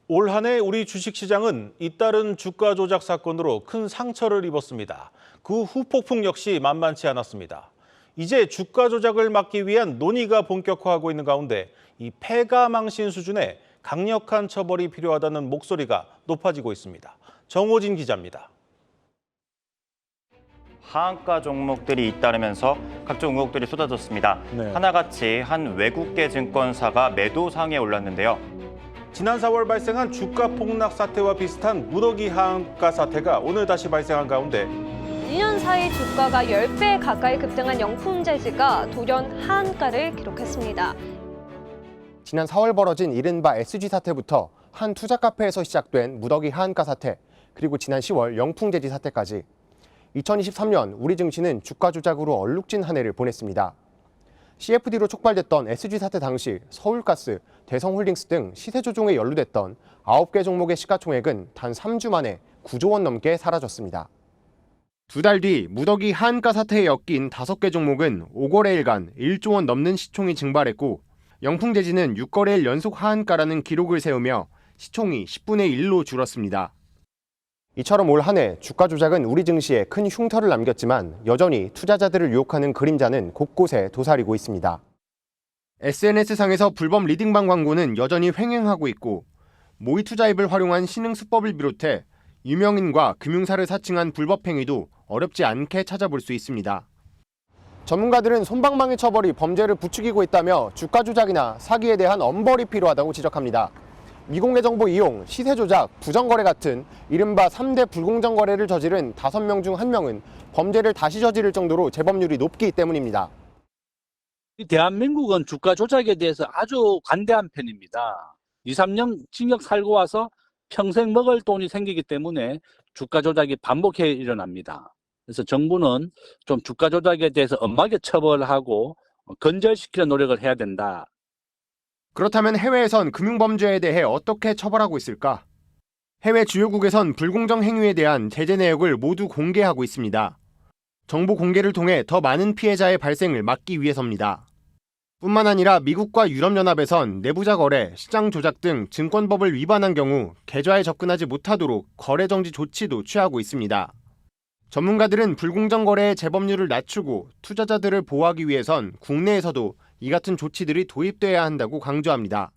올 한 해 우리 주식시장은 잇따른 주가 조작 사건으로 큰 상처를 입었습니다. 그 후폭풍 역시 만만치 않았습니다. 이제 주가 조작을 막기 위한 논의가 본격화하고 있는 가운데 이 패가망신 수준의 강력한 처벌이 필요하다는 목소리가 높아지고 있습니다. 정호진 기자입니다. 하한가 종목들이 잇따르면서 각종 의혹들이 쏟아졌습니다. 네. 하나같이 한 외국계 증권사가 매도상에 올랐는데요. 지난 4월 발생한 주가 폭락 사태와 비슷한 무더기 하한가 사태가 오늘 다시 발생한 가운데 2년 사이 주가가 10배 가까이 급등한 영풍재지가 돌연 하한가를 기록했습니다. 지난 4월 벌어진 이른바 SG 사태부터 한 투자 카페에서 시작된 무더기 하한가 사태, 그리고 지난 10월 영풍재지 사태까지 2023년 우리 증시는 주가 조작으로 얼룩진 한 해를 보냈습니다. CFD로 촉발됐던 SG 사태 당시 서울가스, 대성홀딩스 등 시세 조종에 연루됐던 9개 종목의 시가총액은 단 3주 만에 9조 원 넘게 사라졌습니다. 두 달 뒤 무더기 하한가 사태에 엮인 5개 종목은 5거래일간 1조 원 넘는 시총이 증발했고, 영풍재지는 6거래일 연속 하한가라는 기록을 세우며 시총이 10분의 1로 줄었습니다. 이처럼 올 한 해 주가 조작은 우리 증시에 큰 흉터를 남겼지만 여전히 투자자들을 유혹하는 그림자는 곳곳에 도사리고 있습니다. SNS상에서 불법 리딩방 광고는 여전히 횡행하고 있고, 모의 투자 앱을 활용한 신흥 수법을 비롯해 유명인과 금융사를 사칭한 불법 행위도 어렵지 않게 찾아볼 수 있습니다. 전문가들은 솜방망이 처벌이 범죄를 부추기고 있다며 주가 조작이나 사기에 대한 엄벌이 필요하다고 지적합니다. 미공개 정보 이용, 시세 조작, 부정거래 같은 이른바 3대 불공정 거래를 저지른 5명 중 1명은 범죄를 다시 저지를 정도로 재범률이 높기 때문입니다. 대한민국은 주가 조작에 대해서 아주 관대한 편입니다. 2, 3년 징역 살고 와서 평생 먹을 돈이 생기기 때문에 주가 조작이 반복해 일어납니다. 그래서 정부는 좀 주가 조작에 대해서 엄하게 처벌하고 근절시키는 노력을 해야 된다. 그렇다면 해외에선 금융범죄에 대해 어떻게 처벌하고 있을까? 해외 주요국에선 불공정 행위에 대한 제재 내역을 모두 공개하고 있습니다. 정보 공개를 통해 더 많은 피해자의 발생을 막기 위해서입니다. 뿐만 아니라 미국과 유럽연합에선 내부자 거래, 시장 조작 등 증권법을 위반한 경우 계좌에 접근하지 못하도록 거래 정지 조치도 취하고 있습니다. 전문가들은 불공정 거래의 재범률을 낮추고 투자자들을 보호하기 위해선 국내에서도 이 같은 조치들이 도입돼야 한다고 강조합니다.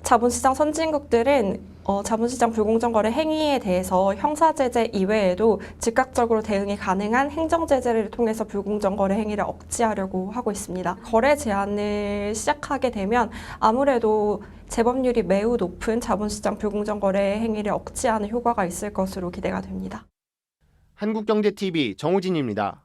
자본시장 선진국들은 자본시장 불공정 거래 행위에 대해서 형사제재 이외에도 즉각적으로 대응이 가능한 행정제재를 통해서 불공정 거래 행위를 억제하려고 하고 있습니다. 거래 제한을 시작하게 되면 아무래도 재범률이 매우 높은 자본시장 불공정 거래 행위를 억제하는 효과가 있을 것으로 기대가 됩니다. 한국경제TV 정호진입니다.